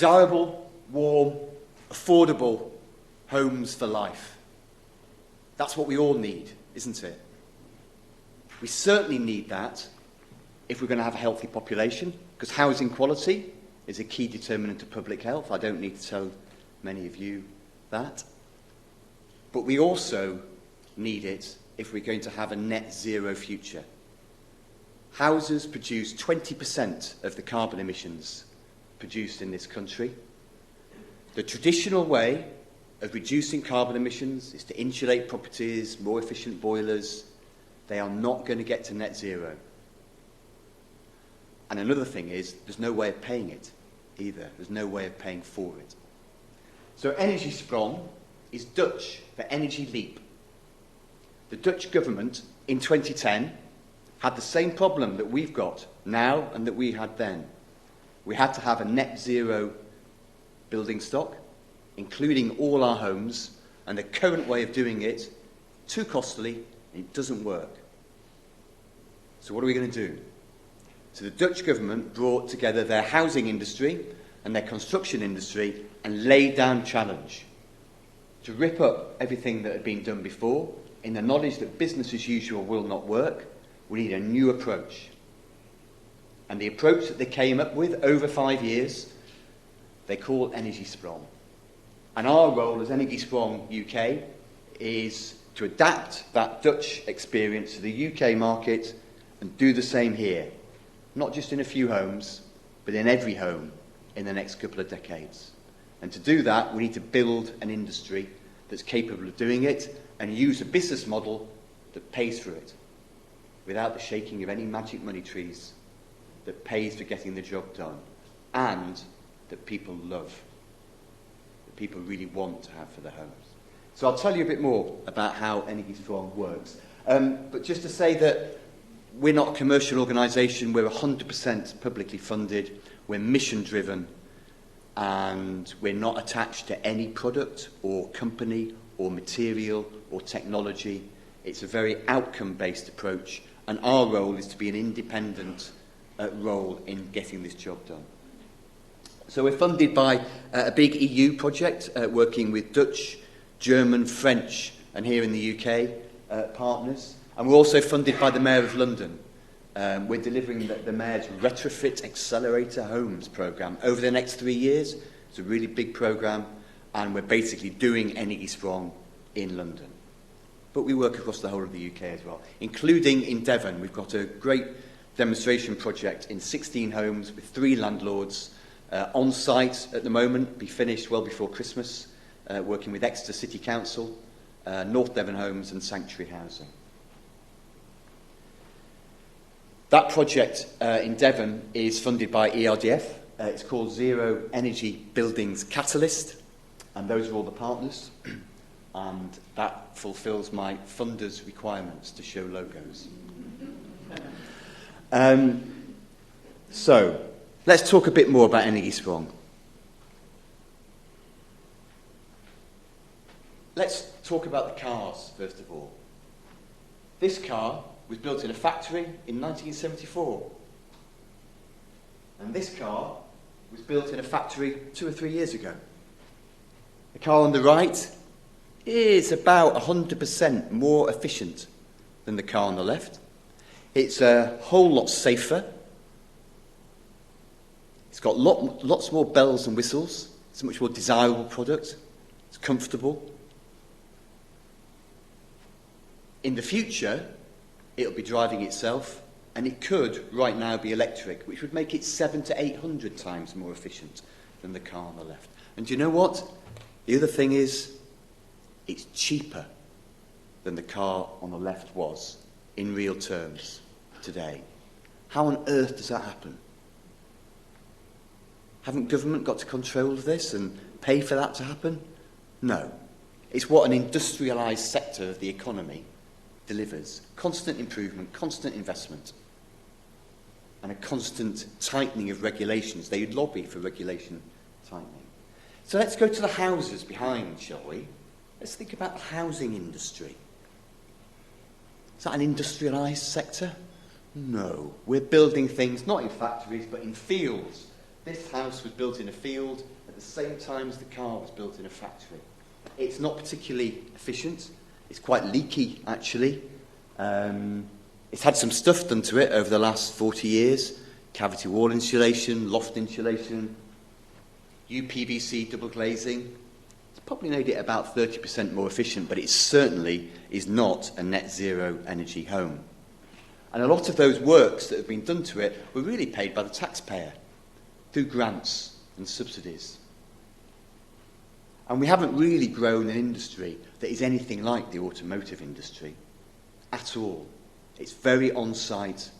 Desirable, warm, affordable homes for life. That's what we all need, isn't it? We certainly need that if we're going to have a healthy population, because housing quality is a key determinant of public health. I don't need to tell many of you that. But we also need it if we're going to have a net zero future. Houses produce 20% of the carbon emissions produced in this country. The traditional way of reducing carbon emissions is to insulate properties, more efficient boilers. They are not going to get to net zero. And another thing is, there's no way of paying it either. There's no way of paying for it. So Energiesprong is Dutch for Energy Leap. The Dutch government in 2010 had the same problem that we've got now and that we had then. We had to have a net zero building stock, including all our homes, and the current way of doing it, too costly, and it doesn't work. So what are we going to do? So the Dutch government brought together their housing industry and their construction industry and laid down challenge to rip up everything that had been done before in the knowledge that business as usual will not work. We need a new approach. And the approach that they came up with over 5 years, they call Energie Sprong. And our role as Energiesprong UK is to adapt that Dutch experience to the UK market and do the same here. Not just in a few homes, but in every home in the next couple of decades. And to do that, we need to build an industry that's capable of doing it and use a business model that pays for it, without the shaking of any magic money trees, that pays for getting the job done, and that people love, that people really want to have for their homes. So I'll tell you a bit more about how Energiesprong works. But just to say that we're not a commercial organisation, we're 100% publicly funded, we're mission-driven, and we're not attached to any product or company or material or technology. It's a very outcome-based approach, and our role is to be an independent role in getting this job done. So we're funded by a big EU project working with Dutch, German, French, and here in the UK partners. And we're also funded by the Mayor of London. We're delivering the Mayor's Retrofit Accelerator Homes programme over the next 3 years. It's a really big programme, and we're basically doing Energiesprong in London. But we work across the whole of the UK as well, including in Devon. We've got a great demonstration project in 16 homes with 3 landlords on site at the moment, be finished well before Christmas, working with Exeter City Council, North Devon Homes and Sanctuary Housing. That project in Devon is funded by ERDF. It's called Zero Energy Buildings Catalyst, and those are all the partners. And that fulfills my funders' requirements to show logos. So, let's talk a bit more about Energiesprong. Let's talk about the cars, first of all. This car was built in a factory in 1974. And this car was built in a factory 2 or 3 years ago. The car on the right is about 100% more efficient than the car on the left. It's a whole lot safer. It's got lots more bells and whistles. It's a much more desirable product. It's comfortable. In the future, it'll be driving itself, and it could right now be electric, which would make it 700 to 800 times more efficient than the car on the left. And do you know what? The other thing is, it's cheaper than the car on the left was in real terms today. How on earth does that happen? Haven't government got to control this and pay for that to happen? No. It's what an industrialised sector of the economy delivers. Constant improvement, constant investment, and a constant tightening of regulations. They lobby for regulation tightening. So let's go to the houses behind, shall we? Let's think about the housing industry. Is that an industrialised sector? No. We're building things not in factories but in fields This house was built in a field at the same time as the car was built in a factory. It's not particularly efficient. It's quite leaky, actually. It's had some stuff done to it over the last 40 years. Cavity wall insulation, loft insulation, UPVC double glazing. It's probably made it about 30% more efficient, but it certainly is not a net zero energy home. And a lot of those works that have been done to it were really paid by the taxpayer through grants and subsidies. And we haven't really grown an industry that is anything like the automotive industry at all. It's very on-site.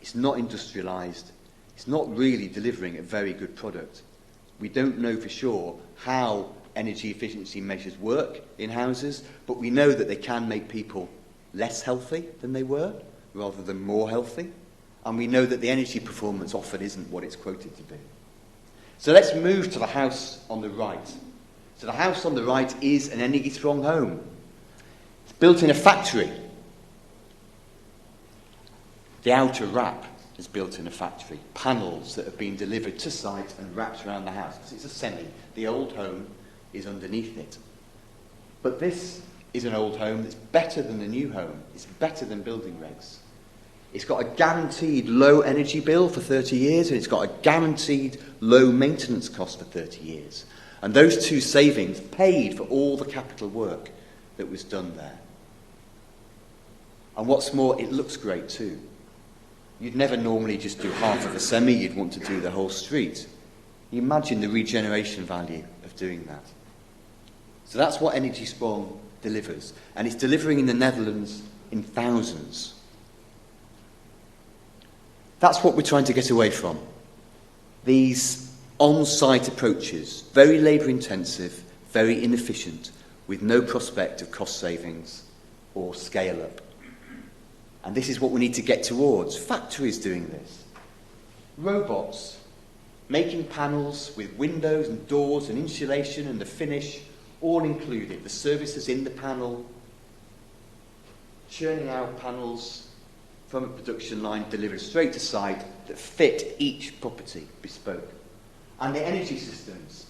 It's not industrialised. It's not really delivering a very good product. We don't know for sure how energy efficiency measures work in houses, but we know that they can make people less healthy than they were, rather than more healthy. And we know that the energy performance offered isn't what it's quoted to be. So let's move to the house on the right. So the house on the right is an Energiesprong home. It's built in a factory. The outer wrap is built in a factory. Panels that have been delivered to site and wrapped around the house. Because it's a semi. The old home is underneath it. But this is an old home that's better than the new home. It's better than building regs. It's got a guaranteed low energy bill for 30 years, and it's got a guaranteed low maintenance cost for 30 years. And those two savings paid for all the capital work that was done there. And what's more, it looks great too. You'd never normally just do half of a semi, you'd want to do the whole street. You imagine the regeneration value of doing that. So that's what Energiesprong delivers. And it's delivering in the Netherlands in thousands. That's what we're trying to get away from. These on-site approaches, very labour-intensive, very inefficient, with no prospect of cost savings or scale-up. And this is what we need to get towards. Factories doing this. Robots making panels with windows and doors and insulation and the finish all included. The services in the panel, churning out panels from a production line delivered straight to site that fit each property, bespoke. And the energy systems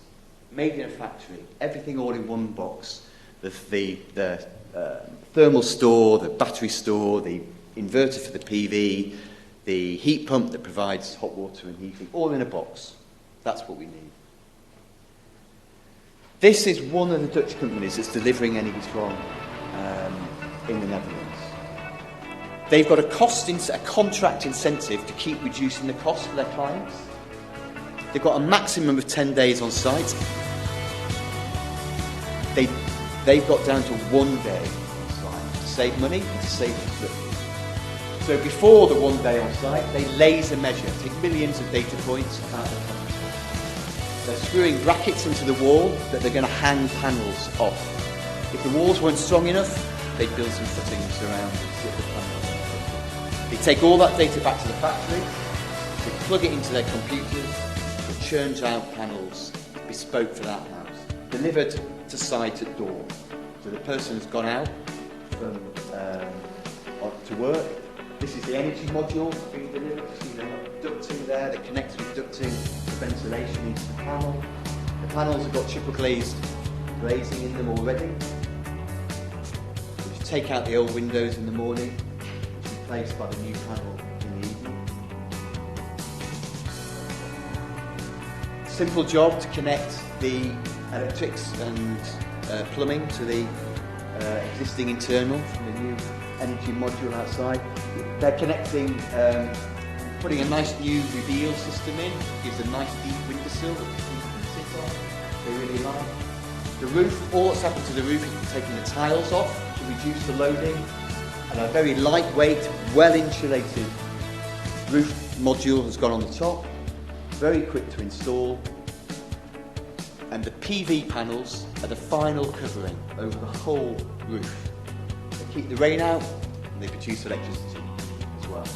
made in a factory, everything all in one box. The thermal store, the battery store, the inverter for the PV, the heat pump that provides hot water and heating, all in a box. That's what we need. This is one of the Dutch companies that's delivering Energiesprong in the Netherlands. They've got a contract incentive to keep reducing the cost for their clients. They've got a maximum of 10 days on site. They've got down to 1 day on site to save money and to save construction. So before the 1 day on site, they laser measure, take millions of data points out of the panels. They're screwing brackets into the wall that they're going to hang panels off. If the walls weren't strong enough, they'd build some footings around and sit the panels. They take all that data back to the factory, they plug it into their computers, it churns out panels bespoke for that house, delivered to site at dawn. So the person has gone out to work. This is the energy module being delivered. You see the ducting there that connects with ducting for ventilation into the panel. The panels have got triple glazing in them already. Which take out the old windows in the morning, which is replaced by the new panel in the evening. Simple job to connect the electrics and plumbing to the existing internal from the new energy module outside. They're connecting, putting a nice new reveal system in, gives a nice deep windowsill that people can sit on. They really like. The roof, all that's happened to the roof is taking the tiles off to reduce the loading, and a very lightweight, well insulated roof module has gone on the top, very quick to install. And the PV panels are the final covering over the whole roof. They keep the rain out and they produce electricity as well.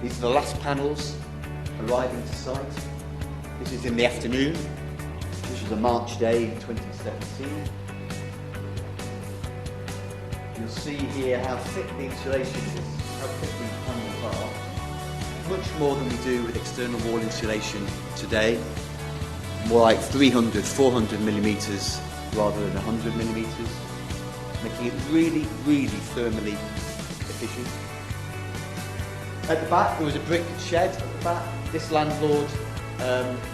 These are the last panels arriving to site. This is in the afternoon. This was a March day in 2017. You'll see here how thick the insulation is, how thick these panels are. much more than we do with external wall insulation today. More like 300, 400 millimetres rather than 100 millimetres, making it really, really thermally efficient. At the back, there was a brick shed at the back. This landlord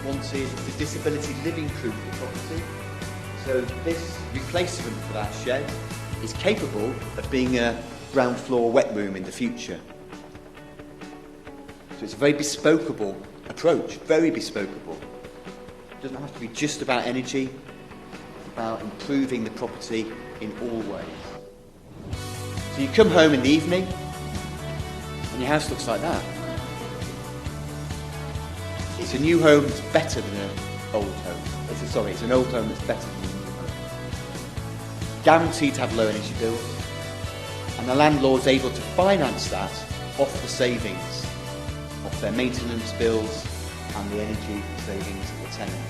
wanted the disability living-proof the property. So this replacement for that shed is capable of being a ground floor wet room in the future. So it's a very bespokeable approach, very bespokeable. It doesn't have to be just about energy, it's about improving the property in all ways. So you come home in the evening and your house looks like that. It's a new home that's better than an old home. It's an old home that's better than a new home. Guaranteed to have low energy bills. And the landlord's able to finance that off the savings, off their maintenance bills and the energy savings of the tenant.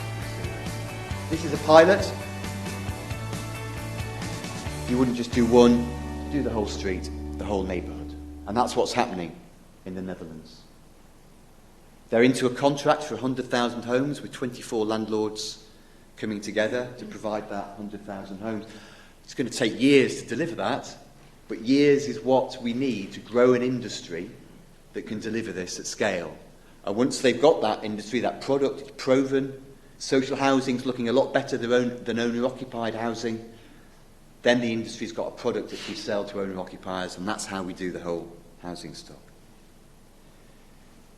This is a pilot. You wouldn't just do one, do the whole street, the whole neighbourhood. And that's what's happening in the Netherlands. They're into a contract for 100,000 homes with 24 landlords coming together to provide that 100,000 homes. It's going to take years to deliver that, but years is what we need to grow an industry that can deliver this at scale. And once they've got that industry, that product, it's proven, social housing's looking a lot better than owner-occupied housing, then the industry's got a product that we sell to owner-occupiers, and that's how we do the whole housing stock.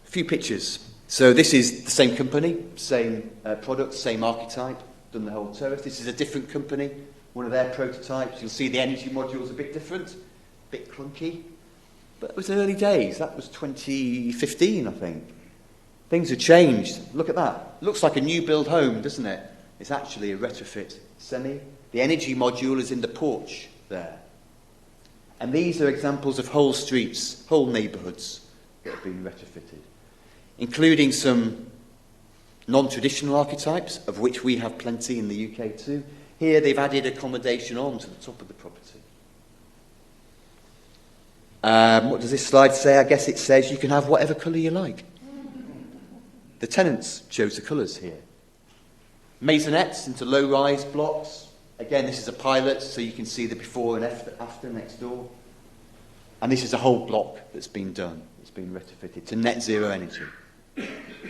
A few pictures. So this is the same company, same product, same archetype, done the whole terrace. This is a different company, one of their prototypes. You'll see the energy module's a bit different, a bit clunky. But it was early days. That was 2015, I think. Things have changed. Look at that. Looks like a new build home, doesn't it? It's actually a retrofit semi. The energy module is in the porch there. And these are examples of whole streets, whole neighbourhoods that have been retrofitted, including some non-traditional archetypes, of which we have plenty in the UK too. Here they've added accommodation on to the top of the property. What does this slide say? I guess it says you can have whatever colour you like. The tenants chose the colours here. Maisonettes into low-rise blocks. Again, this is a pilot, so you can see the before and after next door. And this is a whole block that's been done. It's been retrofitted to net zero energy.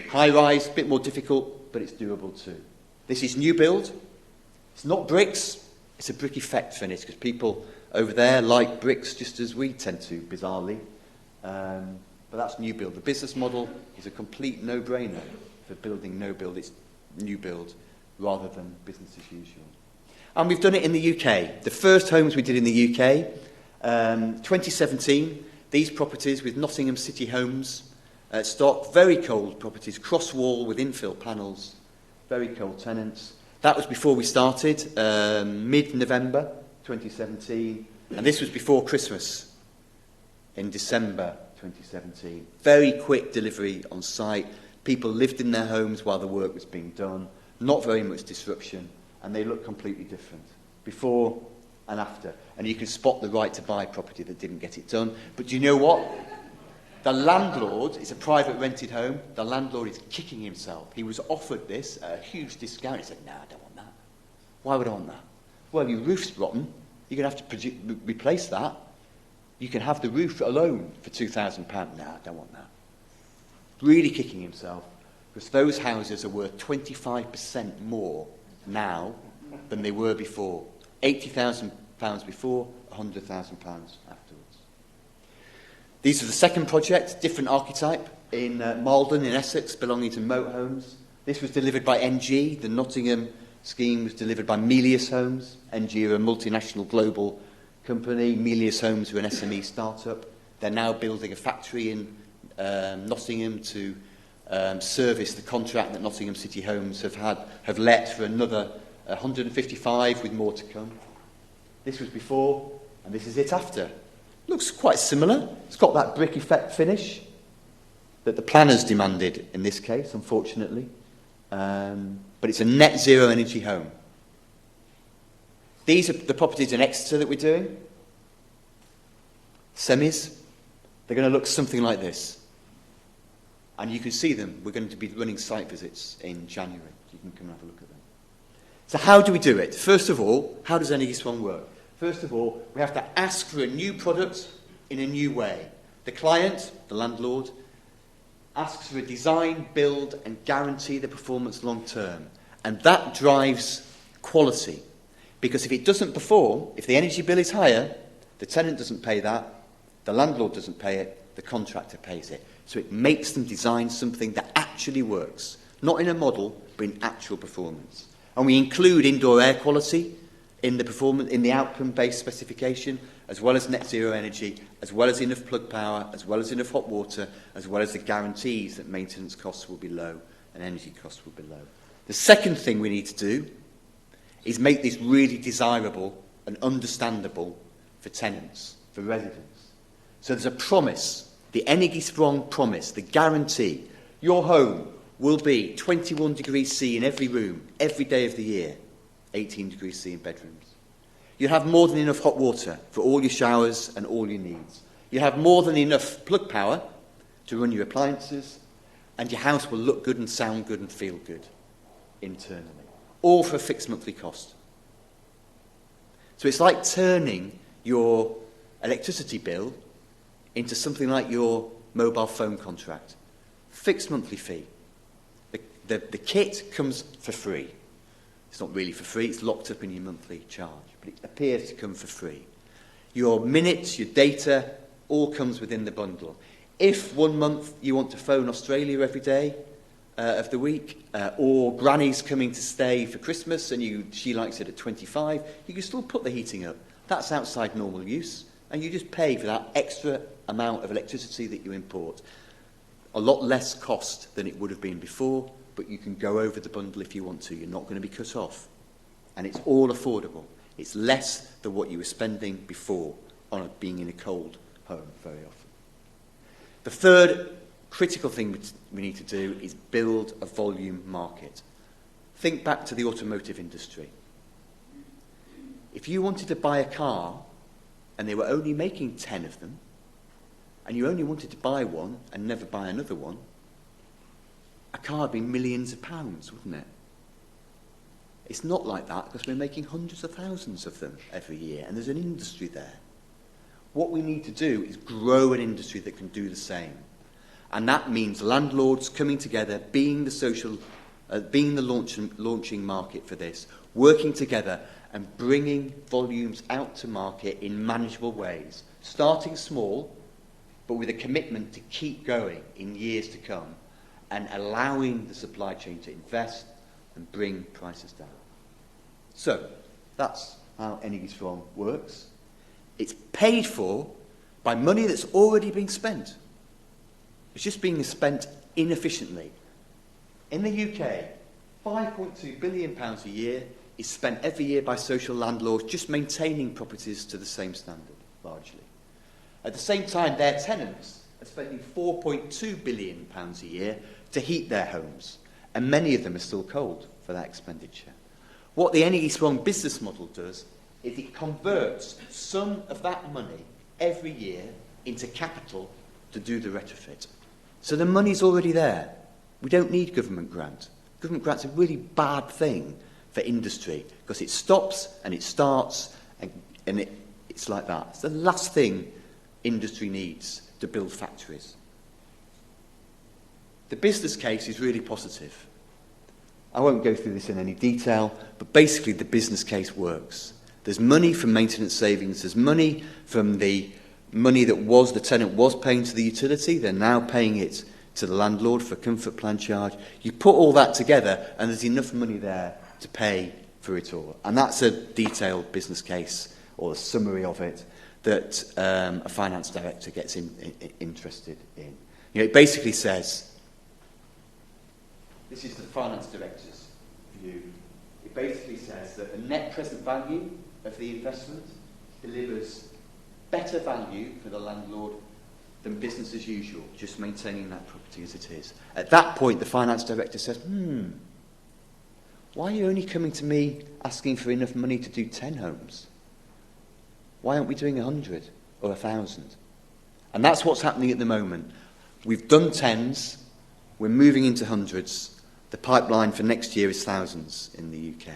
High-rise, a bit more difficult, but it's doable too. This is new build. It's not bricks. It's a brick effect finish, because people over there like bricks just as we tend to, bizarrely. But that's new build. The business model is a complete no-brainer for building no build. It's new build rather than business as usual. And we've done it in the UK. The first homes we did in the UK, 2017, these properties with Nottingham City Homes stock, very cold properties, cross-wall with infill panels, very cold tenants. That was before we started, mid-November 2017, and this was before Christmas in December 2017. Very quick delivery on site. People lived in their homes while the work was being done. Not very much disruption, and they look completely different before and after. And you can spot the right to buy property that didn't get it done. But do you know what? The landlord, it's a private rented home, the landlord is kicking himself. He was offered this at a huge discount. He said, no, I don't want that. Why would I want that? Well, your roof's rotten. You're going to have to replace that. You can have the roof alone for £2,000. No, I don't want that. Really kicking himself, because those houses are worth 25% more now than they were before. £80,000 before, £100,000 afterwards. These are the second project, different archetype, in Malden in Essex, belonging to Moat Homes. This was delivered by NG. The Nottingham scheme was delivered by Melius Homes. NG are a multinational global company. Melius Homes are an SME startup. They're now building a factory in Nottingham to service the contract that Nottingham City Homes have let for another 155, with more to come. This was before, and this is it after. Looks quite similar. It's got that brick effect finish that the planners demanded in this case, unfortunately. But it's a net zero energy home. These are the properties in Exeter that we're doing. Semis. They're going to look something like this. And you can see them. We're going to be running site visits in January. You can come and have a look at them. So how do we do it? First of all, how does Energiesprong work? First of all, we have to ask for a new product in a new way. The client, the landlord, asks for a design, build, and guarantee the performance long term. And that drives quality. Because if it doesn't perform, if the energy bill is higher, the tenant doesn't pay that, the landlord doesn't pay it, the contractor pays it. So it makes them design something that actually works. Not in a model, but in actual performance. And we include indoor air quality in the performance, in the outcome-based specification, as well as net zero energy, as well as enough plug power, as well as enough hot water, as well as the guarantees that maintenance costs will be low and energy costs will be low. The second thing we need to do is make this really desirable and understandable for tenants, for residents. So there's a promise, the Energiesprong promise, the guarantee. Your home will be 21 degrees C in every room, every day of the year, 18 degrees C in bedrooms. You'll have more than enough hot water for all your showers and all your needs. You'll have more than enough plug power to run your appliances, and your house will look good and sound good and feel good internally. All for a fixed monthly cost. So it's like turning your electricity bill into something like your mobile phone contract. Fixed monthly fee. The kit comes for free. It's not really for free, it's locked up in your monthly charge, but it appears to come for free. Your minutes, your data, all comes within the bundle. If 1 month you want to phone Australia every day of the week, or Granny's coming to stay for Christmas and she likes it at 25, you can still put the heating up. That's outside normal use, and you just pay for that extra amount of electricity that you import. A lot less cost than it would have been before, but you can go over the bundle if you want to. You're not going to be cut off. And it's all affordable. It's less than what you were spending before on being in a cold home very often. The third critical thing we need to do is build a volume market. Think back to the automotive industry. If you wanted to buy a car and they were only making 10 of them, and you only wanted to buy one and never buy another one, a car would be millions of pounds, wouldn't it? It's not like that because we're making hundreds of thousands of them every year, and there's an industry there. What we need to do is grow an industry that can do the same. And that means landlords coming together, being the launching market for this, working together and bringing volumes out to market in manageable ways, starting small, but with a commitment to keep going in years to come, and allowing the supply chain to invest and bring prices down. So, that's how Energiesprong works. It's paid for by money that's already been spent. It's just being spent inefficiently. In the UK, £5.2 billion a year is spent every year by social landlords just maintaining properties to the same standard, largely. At the same time, their tenants are spending £4.2 billion a year to heat their homes, and many of them are still cold for that expenditure. What the Energiesprong business model does is it converts some of that money every year into capital to do the retrofit. So the money's already there. We don't need government grant. Government grant's a really bad thing for industry because it stops and it starts and it's like that. It's the last thing industry needs to build factories. The business case is really positive. I won't go through this in any detail, but basically the business case works. There's money from maintenance savings, there's money from the money that the tenant was paying to the utility, they're now paying it to the landlord for a comfort plan charge. You put all that together and there's enough money there to pay for it all. And that's a detailed business case, or a summary of it, that a finance director gets interested in. It basically says, this is the finance director's view, it basically says that the net present value of the investment delivers better value for the landlord than business as usual, just maintaining that property as it is. At that point, the finance director says, why are you only coming to me asking for enough money to do 10 homes? Why aren't we doing 100 or 1,000? And that's what's happening at the moment. We've done 10s, we're moving into hundreds. The pipeline for next year is thousands in the UK.